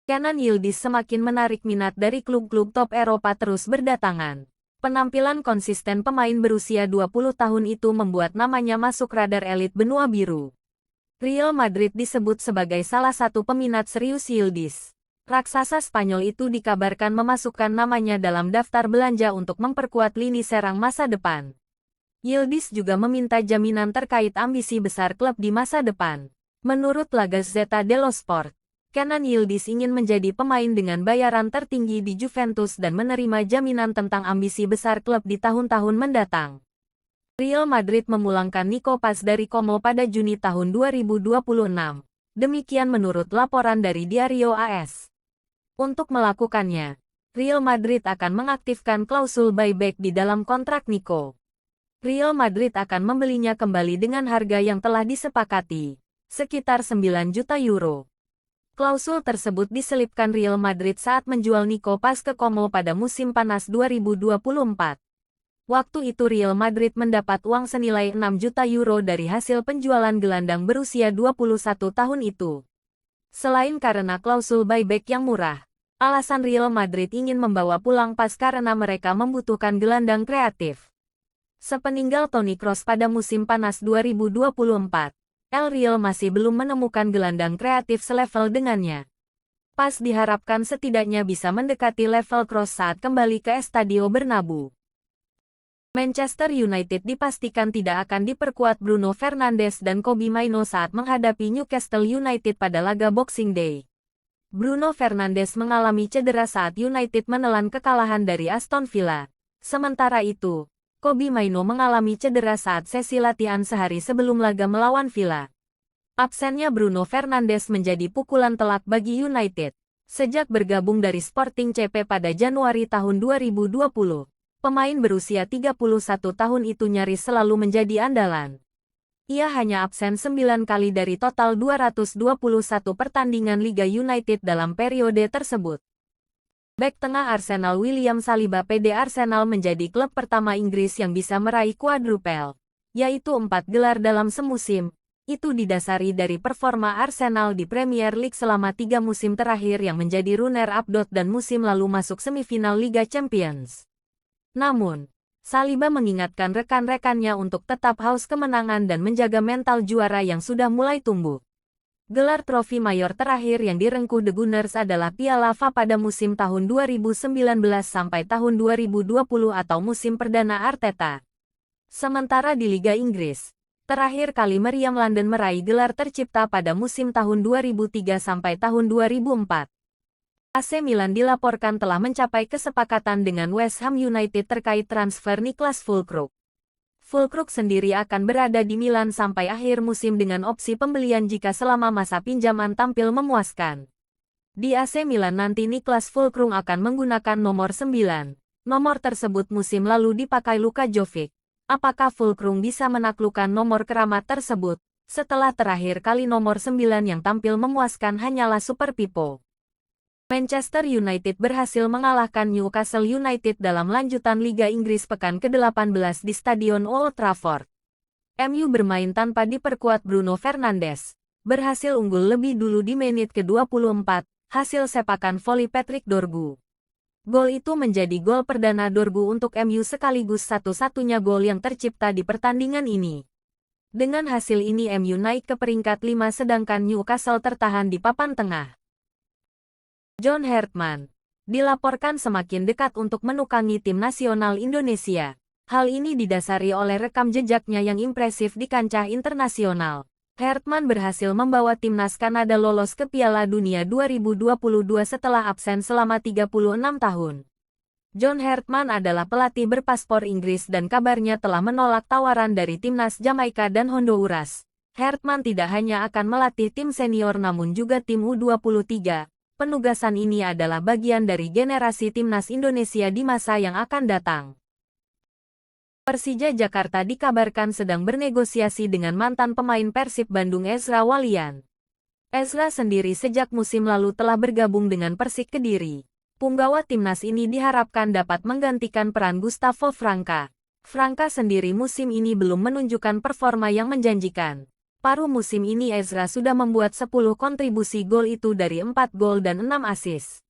Kenan Yildiz semakin menarik minat dari klub-klub top Eropa terus berdatangan. Penampilan konsisten pemain berusia 20 tahun itu membuat namanya masuk radar elit benua biru. Real Madrid disebut sebagai salah satu peminat serius Yildiz. Raksasa Spanyol itu dikabarkan memasukkan namanya dalam daftar belanja untuk memperkuat lini serang masa depan. Yildiz juga meminta jaminan terkait ambisi besar klub di masa depan. Menurut La Gazzetta dello Sport, Kenan Yildiz ingin menjadi pemain dengan bayaran tertinggi di Juventus dan menerima jaminan tentang ambisi besar klub di tahun-tahun mendatang. Real Madrid memulangkan Nico Paz dari Como pada Juni tahun 2026. Demikian menurut laporan dari Diario AS. Untuk melakukannya, Real Madrid akan mengaktifkan klausul buyback di dalam kontrak Nico. Real Madrid akan membelinya kembali dengan harga yang telah disepakati, sekitar 9 juta euro. Klausul tersebut diselipkan Real Madrid saat menjual Nico Paz ke Como pada musim panas 2024. Waktu itu Real Madrid mendapat uang senilai 6 juta euro dari hasil penjualan gelandang berusia 21 tahun itu. Selain karena klausul buyback yang murah, alasan Real Madrid ingin membawa pulang Paz karena mereka membutuhkan gelandang kreatif. Sepeninggal Toni Kroos pada musim panas 2024, El Real masih belum menemukan gelandang kreatif selevel dengannya. Paz diharapkan setidaknya bisa mendekati level Kroos saat kembali ke Estadio Bernabeu. Manchester United dipastikan tidak akan diperkuat Bruno Fernandes dan Kobbie Mainoo saat menghadapi Newcastle United pada laga Boxing Day. Bruno Fernandes mengalami cedera saat United menelan kekalahan dari Aston Villa. Sementara itu, Kobbie Mainoo mengalami cedera saat sesi latihan sehari sebelum laga melawan Villa. Absennya Bruno Fernandes menjadi pukulan telak bagi United. Sejak bergabung dari Sporting CP pada Januari tahun 2020, pemain berusia 31 tahun itu nyaris selalu menjadi andalan. Ia hanya absen 9 kali dari total 221 pertandingan Liga United dalam periode tersebut. Bek tengah Arsenal William Saliba PD Arsenal menjadi klub pertama Inggris yang bisa meraih quadruple, yaitu 4 gelar dalam semusim. Itu didasari dari performa Arsenal di Premier League selama 3 musim terakhir yang menjadi runner-up dan musim lalu masuk semifinal Liga Champions. Namun, Saliba mengingatkan rekan-rekannya untuk tetap haus kemenangan dan menjaga mental juara yang sudah mulai tumbuh. Gelar trofi mayor terakhir yang direngkuh The Gunners adalah Piala FA pada musim tahun 2019 sampai tahun 2020 atau musim perdana Arteta. Sementara di Liga Inggris, terakhir kali Meriam London meraih gelar tercipta pada musim tahun 2003 sampai tahun 2004. AC Milan dilaporkan telah mencapai kesepakatan dengan West Ham United terkait transfer Niklas Füllkrug. Füllkrug sendiri akan berada di Milan sampai akhir musim dengan opsi pembelian jika selama masa pinjaman tampil memuaskan. Di AC Milan nanti Niklas Füllkrug akan menggunakan nomor 9. Nomor tersebut musim lalu dipakai Luka Jovic. Apakah Füllkrug bisa menaklukkan nomor keramat tersebut? Setelah terakhir kali nomor 9 yang tampil memuaskan hanyalah Super Pipo. Manchester United berhasil mengalahkan Newcastle United dalam lanjutan Liga Inggris pekan ke-18 di Stadion Old Trafford. MU bermain tanpa diperkuat Bruno Fernandes, berhasil unggul lebih dulu di menit ke-24, hasil sepakan voli Patrick Dorgu. Gol itu menjadi gol perdana Dorgu untuk MU sekaligus satu-satunya gol yang tercipta di pertandingan ini. Dengan hasil ini MU naik ke peringkat 5 sedangkan Newcastle tertahan di papan tengah. John Hartman dilaporkan semakin dekat untuk menukangi tim nasional Indonesia. Hal ini didasari oleh rekam jejaknya yang impresif di kancah internasional. Hartman berhasil membawa timnas Kanada lolos ke Piala Dunia 2022 setelah absen selama 36 tahun. John Hartman adalah pelatih berpaspor Inggris dan kabarnya telah menolak tawaran dari timnas Jamaika dan Honduras. Hartman tidak hanya akan melatih tim senior namun juga tim U23. Penugasan ini adalah bagian dari generasi timnas Indonesia di masa yang akan datang. Persija Jakarta dikabarkan sedang bernegosiasi dengan mantan pemain Persib Bandung Ezra Walian. Ezra sendiri sejak musim lalu telah bergabung dengan Persik Kediri. Punggawa timnas ini diharapkan dapat menggantikan peran Gustavo Franca. Franca sendiri musim ini belum menunjukkan performa yang menjanjikan. Paruh musim ini Ezra sudah membuat 10 kontribusi gol itu dari 4 gol dan 6 assist.